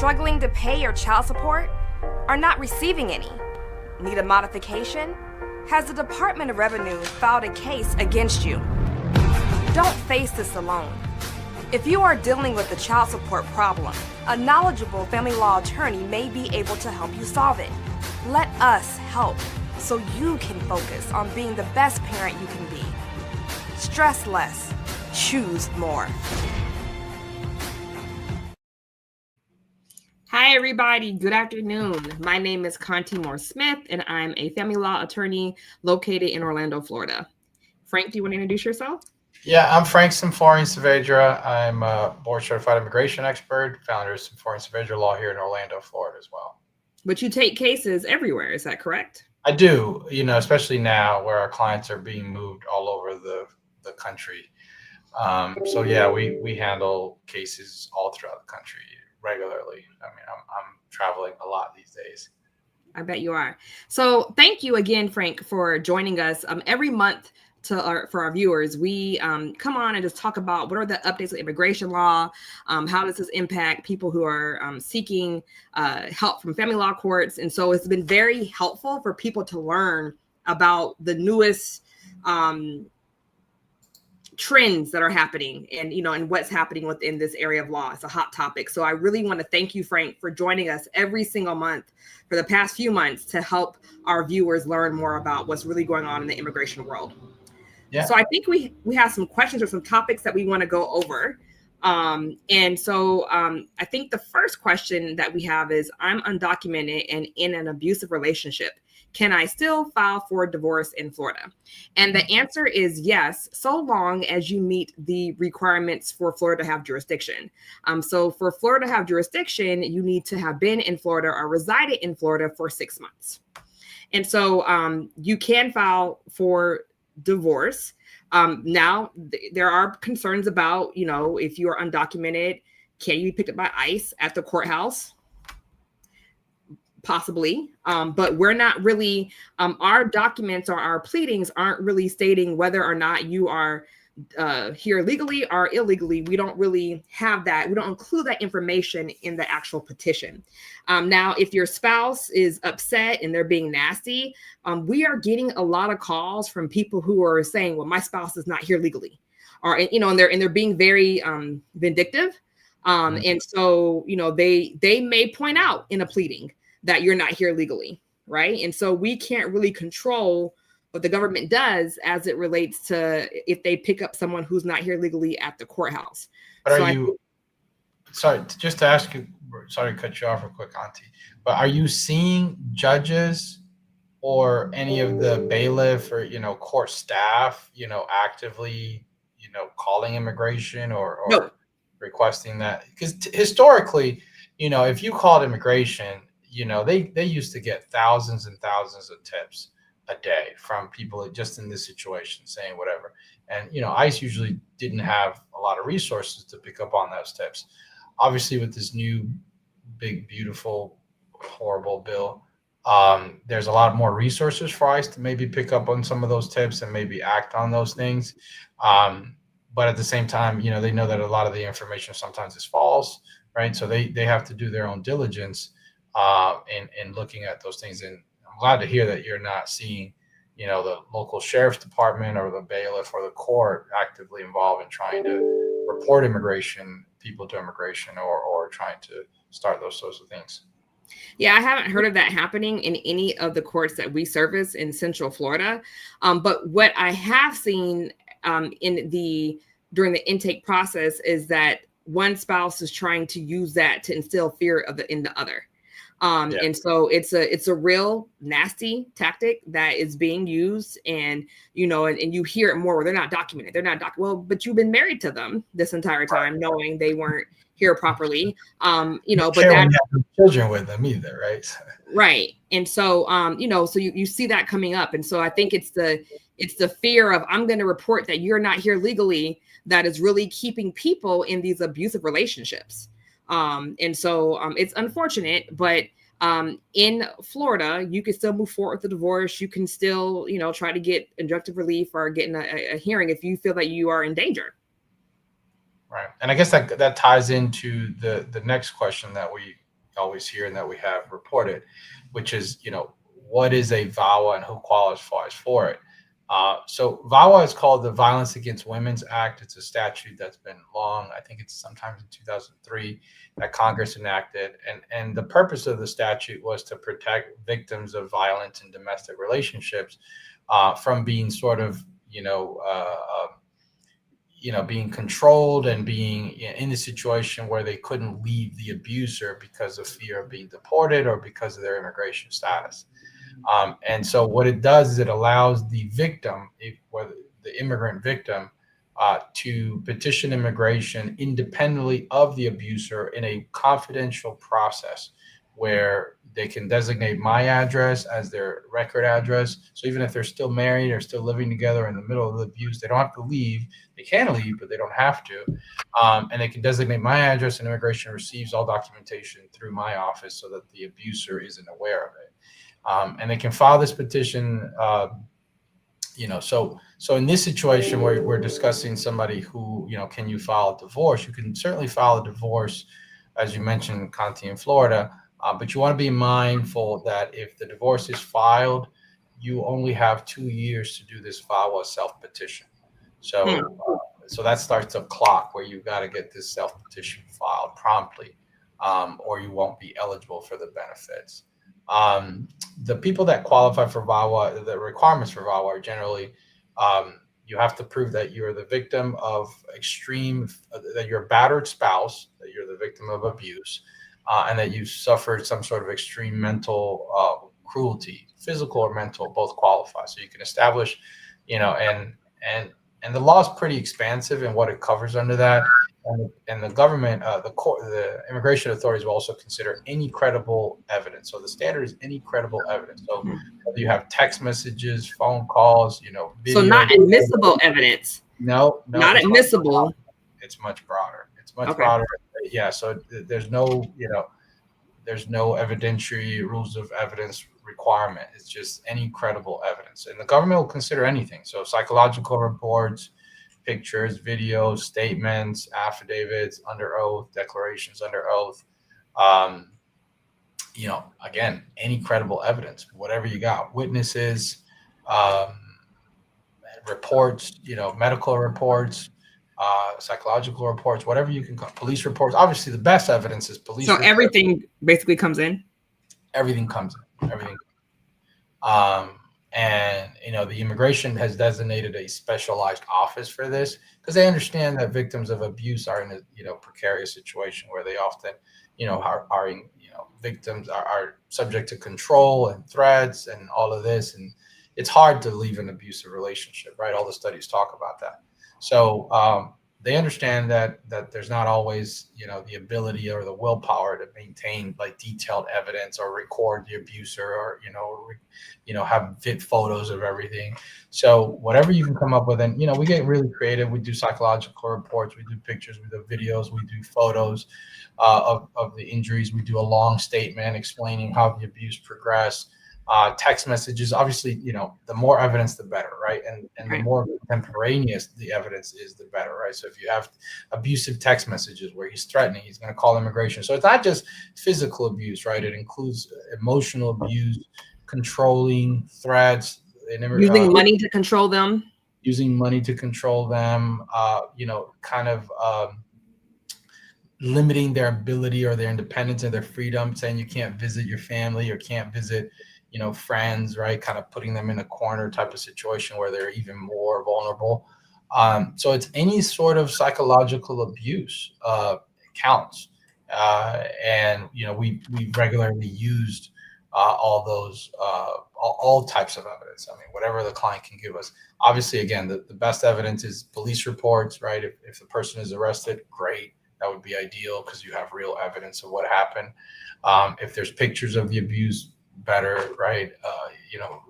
Struggling to pay your child support? Are not receiving any? Need a modification? Has the Department of Revenue filed a case against you? Don't face this alone. If you are dealing with a child support problem, a knowledgeable family law attorney may be able to help you solve it. Let us help so you can focus on being the best parent you can be. Stress less, choose more. Hi, everybody. Good afternoon. My name is Conti Moore-Smith, and I'm a family law attorney located in Orlando, Florida. Frank, do you want to introduce yourself? Yeah, I'm Frank Symphorien-Saavedra. I'm a board-certified immigration expert, founder of Symphorien-Saavedra Law here in Orlando, Florida as well. But you take cases everywhere, is that correct? I do, especially now where our clients are being moved all over the country. So yeah, we handle cases all throughout the country regularly. I mean, I'm traveling a lot these days. I bet you are. So thank you again, Frank, for joining us. Every month for our viewers, we come on and just talk about what are the updates of immigration law, how does this impact people who are seeking help from family law courts. And so it's been very helpful for people to learn about the newest trends that are happening and what's happening within this area of law. It's a hot topic. So I really want to thank you, Frank, for joining us every single month for the past few months to help our viewers learn more about what's really going on in the immigration world. Yeah. So I think we have some questions or some topics that we want to go over. And so I think the first question that we have is, I'm undocumented and in an abusive relationship. Can I still file for divorce in Florida? And the answer is yes, so long as you meet the requirements for Florida to have jurisdiction. So for Florida to have jurisdiction, you need to have been in Florida or resided in Florida for 6 months. And so you can file for divorce. Now, there are concerns about, if you are undocumented, can you be picked up by ICE at the courthouse? Possibly, but we're not really, our documents or our pleadings aren't really stating whether or not you are here legally or illegally. We don't really have that. We don't include that information in the actual petition. Now, if your spouse is upset and they're being nasty, we are getting a lot of calls from people who are saying, well, my spouse is not here legally, or, and they're being very vindictive. And so, they may point out in a pleading that you're not here legally, right? And so we can't really control what the government does as it relates to if they pick up someone who's not here legally at the courthouse. But sorry, just to ask you, sorry to cut you off real quick, Auntie, but are you seeing judges or any of the bailiff or, court staff, actively, calling immigration or no, requesting that? Because historically, if you called immigration, they used to get thousands and thousands of tips a day from people just in this situation saying whatever. And, ICE usually didn't have a lot of resources to pick up on those tips. Obviously, with this new big, beautiful, horrible bill, there's a lot more resources for ICE to maybe pick up on some of those tips and maybe act on those things. But at the same time, they know that a lot of the information sometimes is false, right? So they have to do their own diligence in looking at those things. And I'm glad to hear that you're not seeing, the local sheriff's department or the bailiff or the court actively involved in trying to report people to immigration or trying to start those sorts of things. Yeah, I haven't heard of that happening in any of the courts that we service in Central Florida. But what I have seen during the intake process is that one spouse is trying to use that to instill fear in the other. And so it's a real nasty tactic that is being used, and and you hear it more where they're not documented. They're not well, but you've been married to them this entire time, knowing they weren't here properly. But that children with them either, right? Right. And so so you see that coming up. And so I think it's the fear of, I'm going to report that you're not here legally, that is really keeping people in these abusive relationships. And so it's unfortunate, but in Florida, you can still move forward with the divorce. You can still, try to get injunctive relief or getting a hearing if you feel that you are in danger. Right. And I guess that ties into the next question that we always hear and that we have reported, which is, what is a VAWA and who qualifies for it? So VAWA is called the Violence Against Women's Act. It's a statute that's been long. I think it's sometimes in 2003 that Congress enacted. And the purpose of the statute was to protect victims of violence in domestic relationships from being sort of, being controlled and being in a situation where they couldn't leave the abuser because of fear of being deported or because of their immigration status. And so what it does is it allows the victim, whether the immigrant victim, to petition immigration independently of the abuser in a confidential process where they can designate my address as their record address. So even if they're still married or still living together in the middle of the abuse, they don't have to leave. They can leave, but they don't have to. And they can designate my address, and immigration receives all documentation through my office so that the abuser isn't aware of it. And they can file this petition, so in this situation where we're discussing somebody who, can you file a divorce? You can certainly file a divorce, as you mentioned, Conti in Florida, but you want to be mindful that if the divorce is filed, you only have 2 years to do this VAWA self-petition. So that starts a clock where you've got to get this self-petition filed promptly, or you won't be eligible for the benefits. The people that qualify for VAWA, the requirements for VAWA are generally, you have to prove that you're the victim of that you're a battered spouse, that you're the victim of abuse, and that you've suffered some sort of extreme mental cruelty, physical or mental, both qualify. So you can establish, and the law is pretty expansive in what it covers under that. And the government, the immigration authorities will also consider any credible evidence. So the standard is any credible evidence. So whether you have text messages, phone calls, video. So not admissible evidence. No, not admissible. It's much broader. It's much broader. Yeah. So there's no evidentiary rules of evidence requirement. It's just any credible evidence, and the government will consider anything. So psychological reports, pictures, videos, statements, affidavits under oath, declarations under oath. Again, any credible evidence, whatever you got, witnesses, reports, medical reports, psychological reports, whatever you can call police reports. Obviously, the best evidence is police. So everything basically comes in. Everything comes in. Everything. And the immigration has designated a specialized office for this because they understand that victims of abuse are in a precarious situation where they often victims are subject to control and threats and all of this, and it's hard to leave an abusive relationship, right? All the studies talk about that. So they understand that there's not always the ability or the willpower to maintain like detailed evidence or record the abuser or have photos of everything. So whatever you can come up with, and we get really creative. We do psychological reports, we do pictures, we do videos, we do photos of the injuries. We do a long statement explaining how the abuse progressed. Text messages, obviously, the more evidence, the better, right? And Right. The more contemporaneous the evidence is, the better, right? So if you have abusive text messages where he's threatening, he's going to call immigration. So it's not just physical abuse, right? It includes emotional abuse, controlling, threats, Using money to control them. Using money to control them, limiting their ability or their independence and their freedom, saying you can't visit your family or can't visit friends, right? Kind of putting them in a corner type of situation where they're even more vulnerable. So it's any sort of psychological abuse counts. And we regularly used all those, all types of evidence. I mean, whatever the client can give us. Obviously, again, the best evidence is police reports, right? If the person is arrested, great. That would be ideal because you have real evidence of what happened. If there's pictures of the abuse, better, right?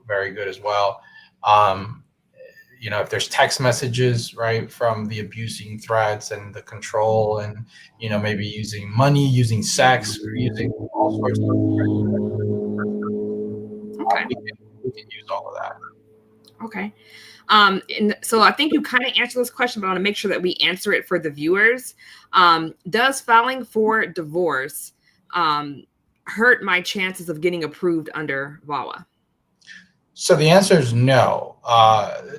Very good as well. If there's text messages, right, from the abusing threats and the control and, maybe using money, using sex, or using all sorts of, Okay. we can use all of that. Okay. And so I think you kind of answered this question, but I want to make sure that we answer it for the viewers. Does filing for divorce hurt my chances of getting approved under VAWA? So the answer is no,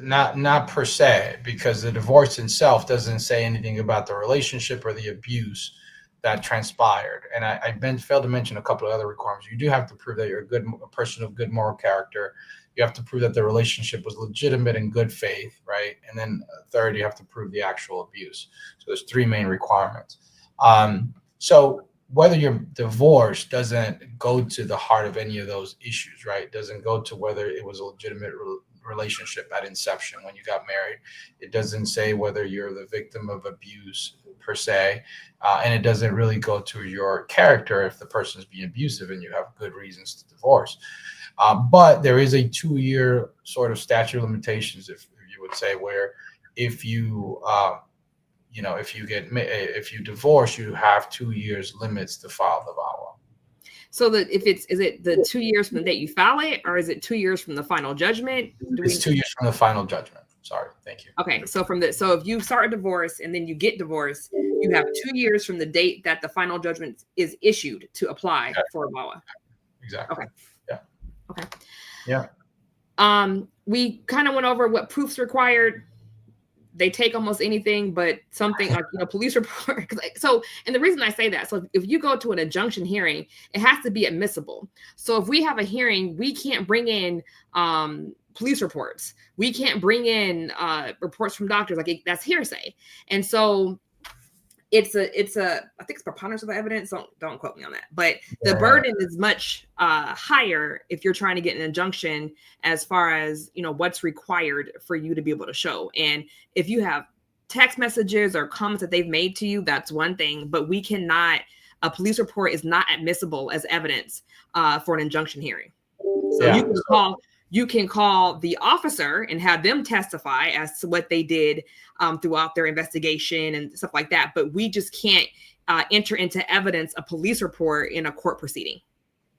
not per se, because the divorce itself doesn't say anything about the relationship or the abuse that transpired. And I failed to mention a couple of other requirements. You do have to prove that you're a person of good moral character. You have to prove that the relationship was legitimate and good faith, right? And then third, you have to prove the actual abuse. So there's three main requirements. So whether you're divorced doesn't go to the heart of any of those issues, right? It doesn't go to whether it was a legitimate relationship at inception when you got married. It doesn't say whether you're the victim of abuse per se, and it doesn't really go to your character if the person's being abusive and you have good reasons to divorce. But there is a 2-year sort of statute of limitations, if you would say, where if you if you divorce, you have 2 years limits to file the VAWA. So that is it the 2 years from the date you file it, or is it 2 years from the final judgment? It's 2 years from the final judgment. Sorry, thank you. Okay, so if you start a divorce and then you get divorced, you have 2 years from the date that the final judgment is issued to apply for a VAWA. Exactly. Okay. Yeah. Okay. Yeah. We kind of went over what proofs required. They take almost anything but something like, police report. So, and the reason I say that, so if you go to an injunction hearing, it has to be admissible. So if we have a hearing, we can't bring in police reports. We can't bring in reports from doctors. That's hearsay. And so it's a I think it's preponderance of the evidence. Don't quote me on that. But the burden is much higher if you're trying to get an injunction as far as, what's required for you to be able to show. And if you have text messages or comments that they've made to you, that's one thing. But a police report is not admissible as evidence for an injunction hearing. So you can call the officer and have them testify as to what they did throughout their investigation and stuff like that. But we just can't enter into evidence a police report in a court proceeding.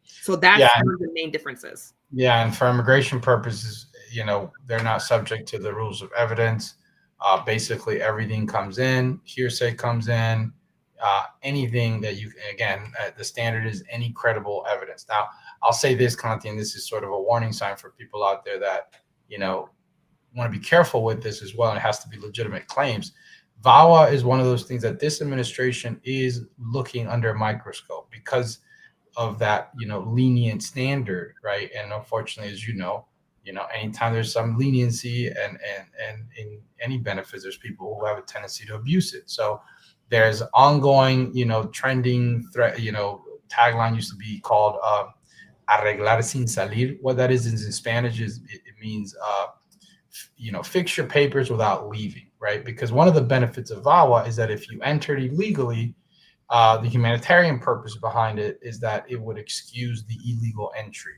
So that's one of the main differences. Yeah, and for immigration purposes, they're not subject to the rules of evidence. Basically, everything comes in, hearsay comes in, anything that the standard is any credible evidence. Now, I'll say this, Conti, and this is sort of a warning sign for people out there that, want to be careful with this as well. And it has to be legitimate claims. VAWA is one of those things that this administration is looking under a microscope because of that, lenient standard, right? And unfortunately, as anytime there's some leniency and in any benefits, there's people who have a tendency to abuse it. So there's ongoing, trending threat, tagline used to be called arreglar sin salir. What that is in Spanish is it means, fix your papers without leaving, right? Because one of the benefits of VAWA is that if you entered illegally, the humanitarian purpose behind it is that it would excuse the illegal entry.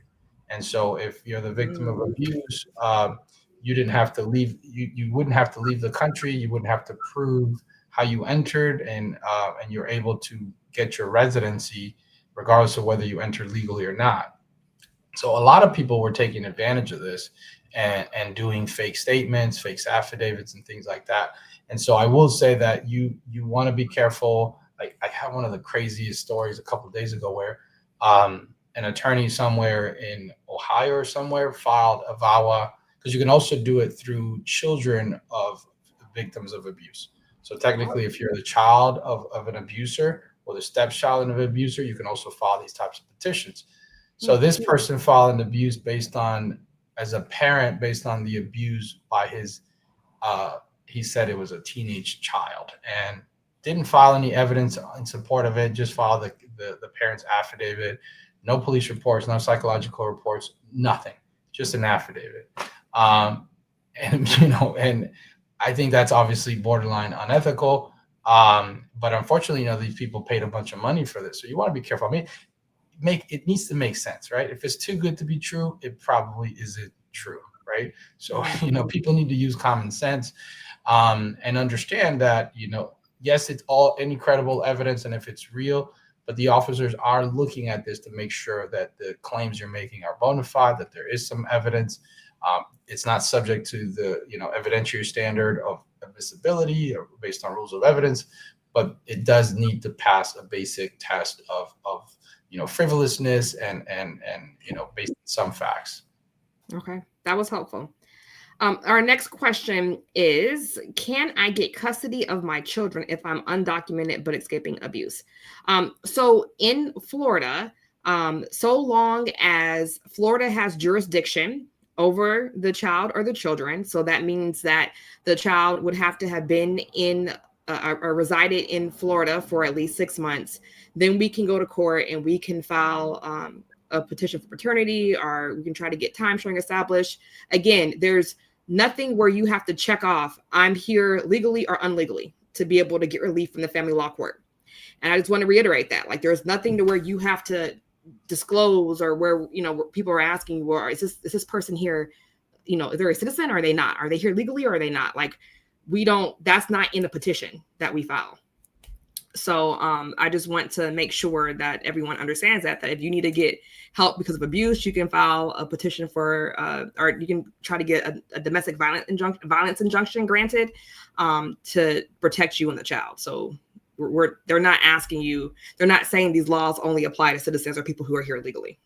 And so if you're the victim of abuse, you didn't have to leave. You wouldn't have to leave the country. You wouldn't have to prove how you entered, and you're able to get your residency regardless of whether you entered legally or not. So a lot of people were taking advantage of this and doing fake statements, fake affidavits, and things like that. And so I will say that you want to be careful. Like, I had one of the craziest stories a couple of days ago where an attorney somewhere in Ohio or somewhere filed a VAWA, because you can also do it through children of victims of abuse. So technically, if you're the child of an abuser or the stepchild of an abuser, you can also file these types of petitions. So this person filed an abuse as a parent based on the abuse by his, he said it was a teenage child, and didn't file any evidence in support of it, just filed the parent's affidavit. No police reports, no psychological reports, nothing, just an affidavit. And I think that's obviously borderline unethical. But unfortunately, these people paid a bunch of money for this. So you want to be careful. I mean, it needs to make sense, right? If it's too good to be true, it probably isn't true, right? So, people need to use common sense and understand that, yes, it's any credible evidence. And if it's real, but the officers are looking at this to make sure that the claims you're making are bona fide, that there is some evidence. It's not subject to the evidentiary standard of admissibility or based on rules of evidence, but it does need to pass a basic test of frivolousness and based on some facts. Okay, that was helpful. Our next question is, can I get custody of my children if I'm undocumented but escaping abuse? So in Florida, so long as Florida has jurisdiction over the child or the children, so that means that the child would have to have been in or resided in Florida for at least 6 months, then we can go to court and we can file a petition for paternity, or we can try to get time sharing established. Again, there's nothing where you have to check off, I'm here legally or unlegally, to be able to get relief from the family law court. And I just want to reiterate that, like, there's nothing to where you have to disclose, or where, where people are asking, well, is this person here, is there a citizen, or are they not? Are they here legally, or are they not? Like, that's not in the petition that we file. So I just want to make sure that everyone understands that if you need to get help because of abuse, you can file a petition for, or you can try to get a domestic violence injunction granted to protect you and the child. So they're not saying these laws only apply to citizens or people who are here legally.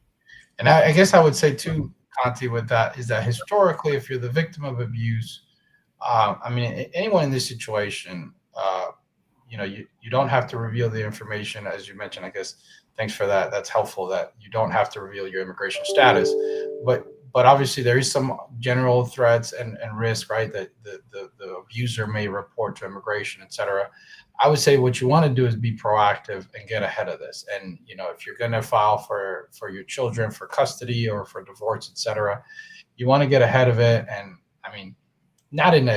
And I guess I would say too, Conti, with that is that historically, if you're the victim of abuse, anyone in this situation, you don't have to reveal the information, as you mentioned. I guess thanks for that. That's helpful that you don't have to reveal your immigration status, but obviously there is some general threats and risk, right? That the abuser may report to immigration, et cetera. I would say what you want to do is be proactive and get ahead of this. And, if you're going to file for your children for custody or for divorce, et cetera, you want to get ahead of it. And not in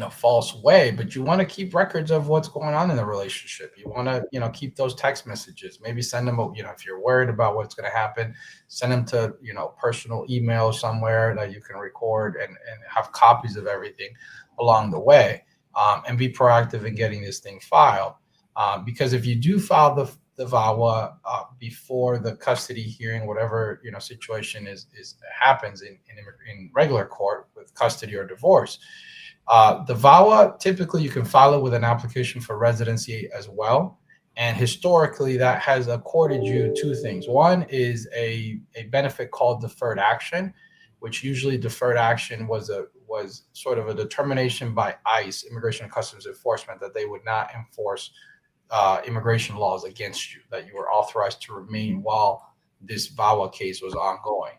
a false way, but you want to keep records of what's going on in the relationship. You want to, keep those text messages, maybe send them, if you're worried about what's going to happen, send them to, personal email somewhere that you can record and have copies of everything along the way, and be proactive in getting this thing filed. Because if you do file the VAWA before the custody hearing, whatever, situation happens in regular court with custody or divorce, the VAWA, typically you can file it with an application for residency as well. And historically, that has accorded you two things. One is a benefit called deferred action, which usually deferred action was sort of a determination by ICE, Immigration and Customs Enforcement, that they would not enforce immigration laws against you, that you were authorized to remain while this VAWA case was ongoing.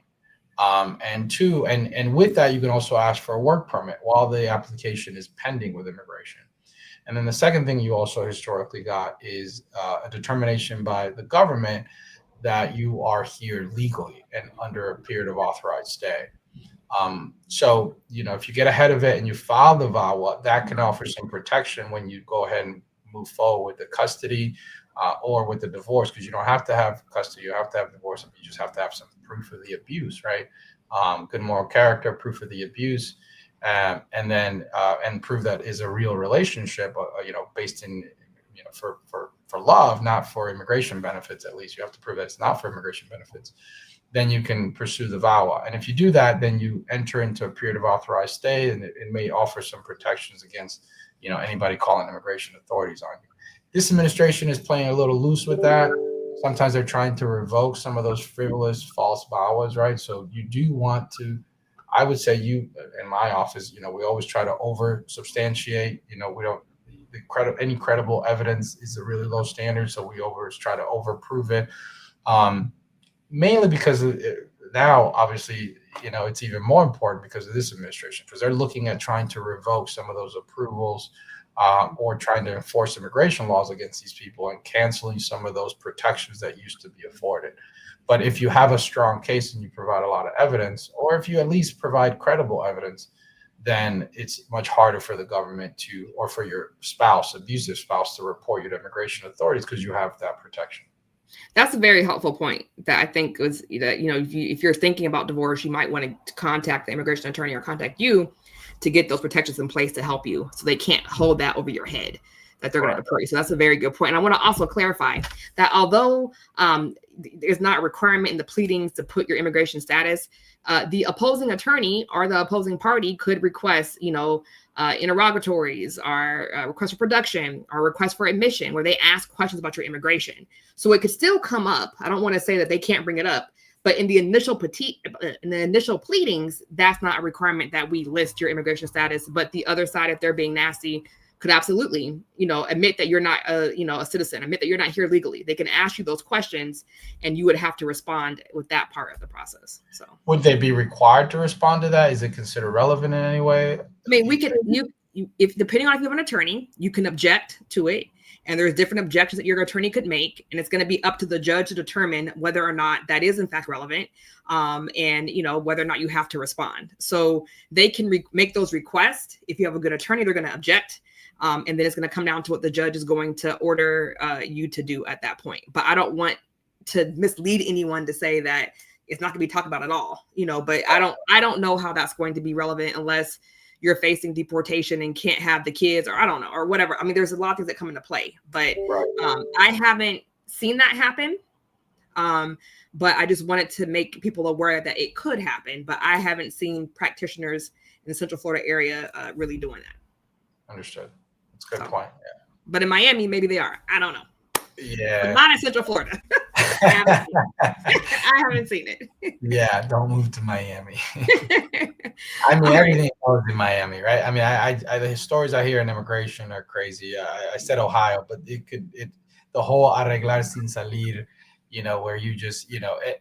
And two, and with that, you can also ask for a work permit while the application is pending with immigration. And then the second thing you also historically got is a determination by the government that you are here legally and under a period of authorized stay. So, if you get ahead of it and you file the VAWA, that can offer some protection when you go ahead and move forward with the custody or with the divorce, because you don't have to have custody, you have to have divorce, you just have to have some proof of the abuse, right? Good moral character, proof of the abuse, and then and prove that is a real relationship, based in, for love, not for immigration benefits. At least you have to prove that it's not for immigration benefits. Then you can pursue the VAWA. And if you do that, then you enter into a period of authorized stay, and it may offer some protections against, anybody calling immigration authorities on you. This administration is playing a little loose with that. Sometimes they're trying to revoke some of those frivolous false VAWAs, right? So you do want to, I would say in my office, we always try to over substantiate, we don't, any credible evidence is a really low standard. So we always try to over prove it. Mainly because now, obviously, it's even more important because of this administration, because they're looking at trying to revoke some of those approvals or trying to enforce immigration laws against these people and canceling some of those protections that used to be afforded. But if you have a strong case and you provide a lot of evidence, or if you at least provide credible evidence, then it's much harder for the government to, or for your spouse, abusive spouse, to report you to immigration authorities because you have that protection. That's a very helpful point that I think was that, if you're thinking about divorce, you might want to contact the immigration attorney or contact you to get those protections in place to help you, so they can't hold that over your head that they're going to deport you. So that's a very good point. And I want to also clarify that although there's not a requirement in the pleadings to put your immigration status, the opposing attorney or the opposing party could request, interrogatories, our request for production, our request for admission, where they ask questions about your immigration. So it could still come up. I don't want to say that they can't bring it up, but in the initial pleadings, that's not a requirement that we list your immigration status. But the other side, if they're being nasty, could absolutely, admit that you're not a citizen, admit that you're not here legally. They can ask you those questions, and you would have to respond with that part of the process. So would they be required to respond to that? Is it considered relevant in any way? I mean, we could, if depending on if you have an attorney, you can object to it. And there's different objections that your attorney could make. And it's going to be up to the judge to determine whether or not that is in fact relevant. And whether or not you have to respond. So they can make those requests. If you have a good attorney, they're going to object. And then it's going to come down to what the judge is going to order you to do at that point. But I don't want to mislead anyone to say that it's not going to be talked about at all, but I don't know how that's going to be relevant unless you're facing deportation and can't have the kids, or I don't know, or whatever. I mean, there's a lot of things that come into play, but I haven't seen that happen. But I just wanted to make people aware that it could happen, but I haven't seen practitioners in the Central Florida area really doing that. Understood. That's a good point. Yeah. But in Miami, maybe they are. I don't know. Yeah. But not in Central Florida. I haven't seen it. Yeah, don't move to Miami. I mean, everything goes in Miami, right? I mean, the stories I hear in immigration are crazy. I said Ohio, but the whole arreglar sin salir, where you just, it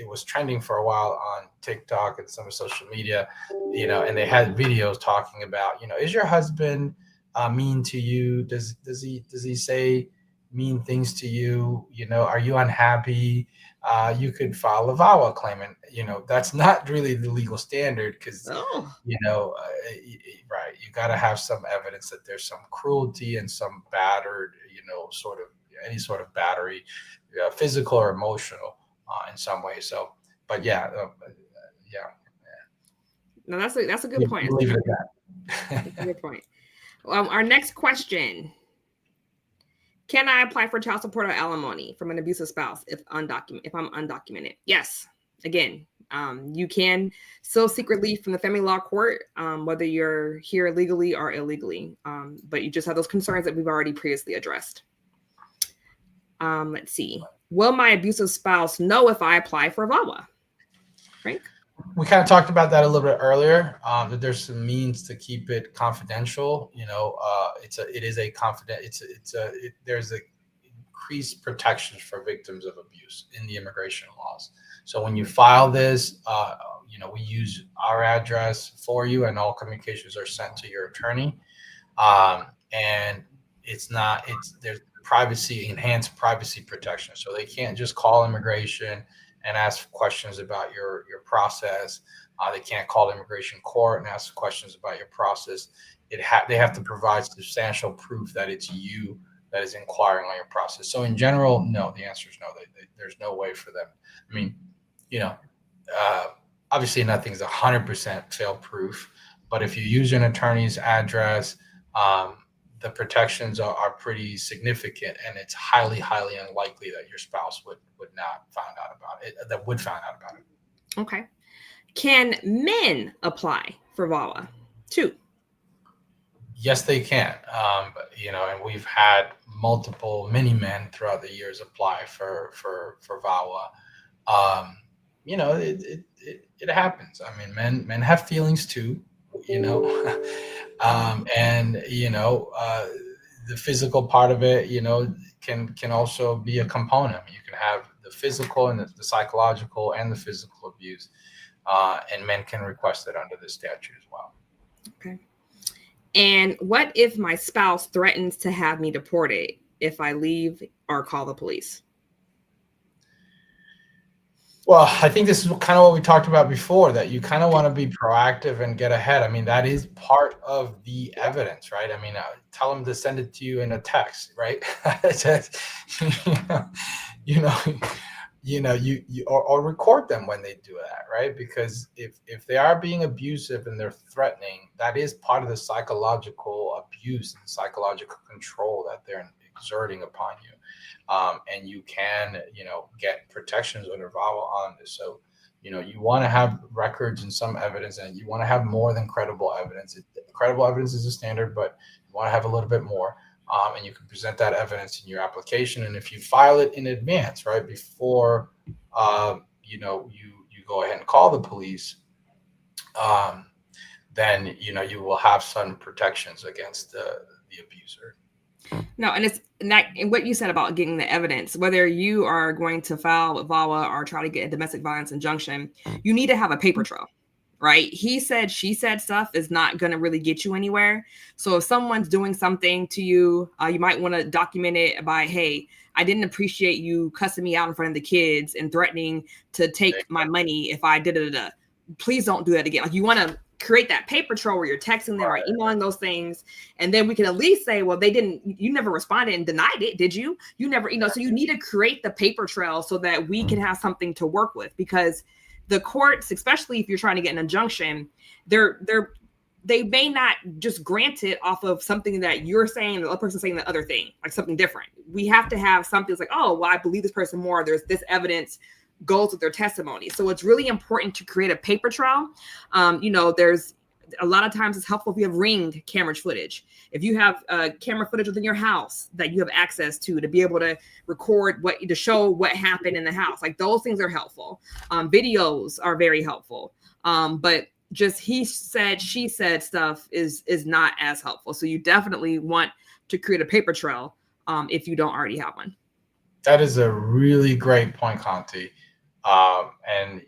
was trending for a while on TikTok and some of social media, and they had videos talking about, is your husband mean to you? Does he say mean things to you? Are you unhappy? You could file a VAWA claim, and that's not really the legal standard because right, you got to have some evidence that there's some cruelty and some battered, sort of any sort of battery, physical or emotional in some way. So, but yeah. No, that's a good point. Leave it at that. That's a good point. Our next question. Can I apply for child support or alimony from an abusive spouse if I'm undocumented? Yes. Again, you can still seek relief from the family law court, whether you're here legally or illegally. But you just have those concerns that we've already previously addressed. Let's see. Will my abusive spouse know if I apply for VAWA? Frank? We kind of talked about that a little bit earlier, that there's some means to keep it confidential. There's increased protections for victims of abuse in the immigration laws. So when you file this, we use our address for you, and all communications are sent to your attorney. And there's enhanced privacy protection. So they can't just call immigration and ask questions about your process. They can't call the immigration court and ask questions about your process. They have to provide substantial proof that it's you that is inquiring on your process. So in general, no, the answer is no. There's no way for them. I mean, obviously nothing's 100% fail-proof, but if you use an attorney's address, the protections are pretty significant, and it's highly, highly unlikely that your spouse would not find out about it. Okay. Can men apply for VAWA too? Yes, they can. And we've had many men throughout the years apply for VAWA. It happens. I mean, men have feelings too. The physical part of it, can also be a component. I mean, you can have the physical and the psychological and the physical abuse, and men can request it under the statute as well. Okay. And what if my spouse threatens to have me deported if I leave or call the police? Well, I think this is kind of what we talked about before, that you kind of want to be proactive and get ahead. I mean, that is part of the evidence, right? I mean, tell them to send it to you in a text, right? Or record them when they do that, right? Because if they are being abusive and they're threatening, that is part of the psychological abuse and psychological control that they're exerting upon you. And you can, get protections under VAWA on this. So, You want to have records and some evidence, and you want to have more than credible evidence. Credible evidence is a standard, but you want to have a little bit more. And you can present that evidence in your application. And if you file it in advance, right, before, you go ahead and call the police, then, you will have some protections against the abuser. No, and what you said about getting the evidence, whether you are going to file with VAWA or try to get a domestic violence injunction, you need to have a paper trail. Right? He said, she said stuff is not going to really get you anywhere. So if someone's doing something to you, you might want to document it by, hey, I didn't appreciate you cussing me out in front of the kids and threatening to take my money if I did it. Please don't do that again. Like, you want to create that paper trail where you're texting them or emailing those things. And then we can at least say, well, you never responded and denied it, did you? You never, so you need to create the paper trail so that we can have something to work with, because the courts, especially if you're trying to get an injunction, they may not just grant it off of something that you're saying, the other person saying the other thing, like something different. We have to have something that's like, oh, well, I believe this person more. There's this evidence goes with their testimony. So it's really important to create a paper trail. There's a lot of times it's helpful if you have Ring camera footage. If you have camera footage within your house that you have access to be able to record to show what happened in the house, like those things are helpful. Videos are very helpful. But just he said, she said stuff is not as helpful. So you definitely want to create a paper trail if you don't already have one. That is a really great point, Conti. And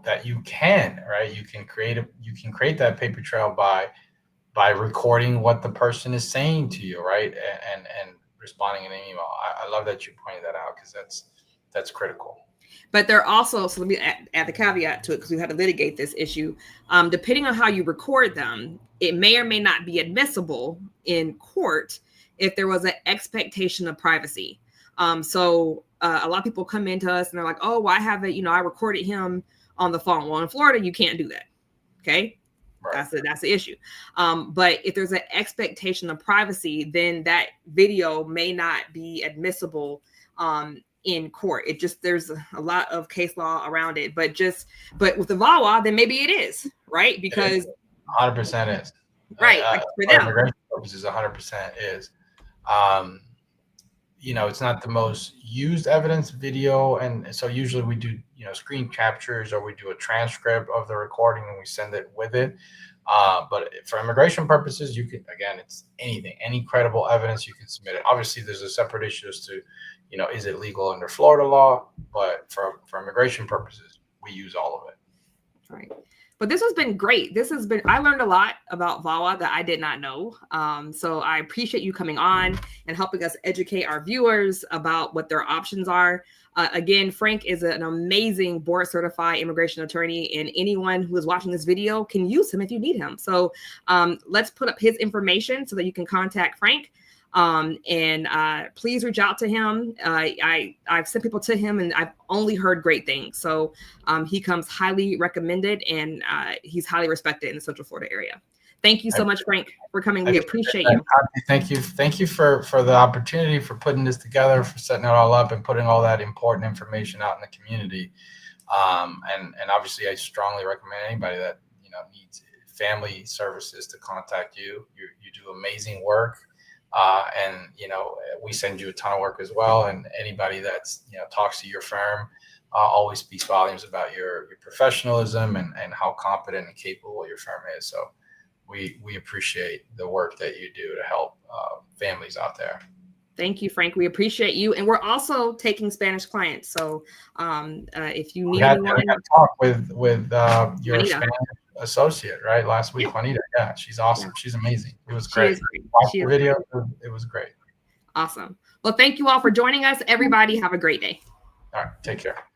that you can, right? You can create that paper trail by recording what the person is saying to you, right? And responding in an email. I love that you pointed that out, because that's critical. But they're also, so let me add the caveat to it, because we had to litigate this issue. Depending on how you record them, it may or may not be admissible in court if there was an expectation of privacy. A lot of people come into us and they're like, oh, well, I have it, I recorded him on the phone. Well, in Florida, you can't do that. Okay. Right. That's the issue. But if there's an expectation of privacy, then that video may not be admissible in court. There's a lot of case law around it, but with the VAWA, then maybe it is, right? Because 100% is. Right. Like for them. Immigration purposes, 100% is. It's not the most used evidence video. And so usually we do, screen captures, or we do a transcript of the recording and we send it with it. But for immigration purposes, you can, again, it's anything, any credible evidence, you can submit it. Obviously, there's a separate issue as to, is it legal under Florida law? But for immigration purposes, we use all of it. Right. But this has been great. I learned a lot about VAWA that I did not know. So I appreciate you coming on and helping us educate our viewers about what their options are. Again, Frank is an amazing board certified immigration attorney, and anyone who is watching this video can use him if you need him. So let's put up his information so that you can contact Frank. Please reach out to him. I've sent people to him and I've only heard great things. So he comes highly recommended, and he's highly respected in the Central Florida area. Thank you so much, Frank, for coming. We appreciate you. Thank you. Thank you for the opportunity, for putting this together, for setting it all up and putting all that important information out in the community. And obviously I strongly recommend anybody that, needs family services to contact you. You do amazing work. And we send you a ton of work as well. And anybody that's, talks to your firm, always speaks volumes about your professionalism and how competent and capable your firm is. So we appreciate the work that you do to help families out there. Thank you, Frank. We appreciate you. And we're also taking Spanish clients. So if you need anyone, we had a talk with your Juanita. Spanish associate, right? Last week, Juanita. Yeah, she's awesome. Yeah. She's amazing. It was great. Watch the video. It was great. Awesome. Well, thank you all for joining us. Everybody have a great day. All right. Take care.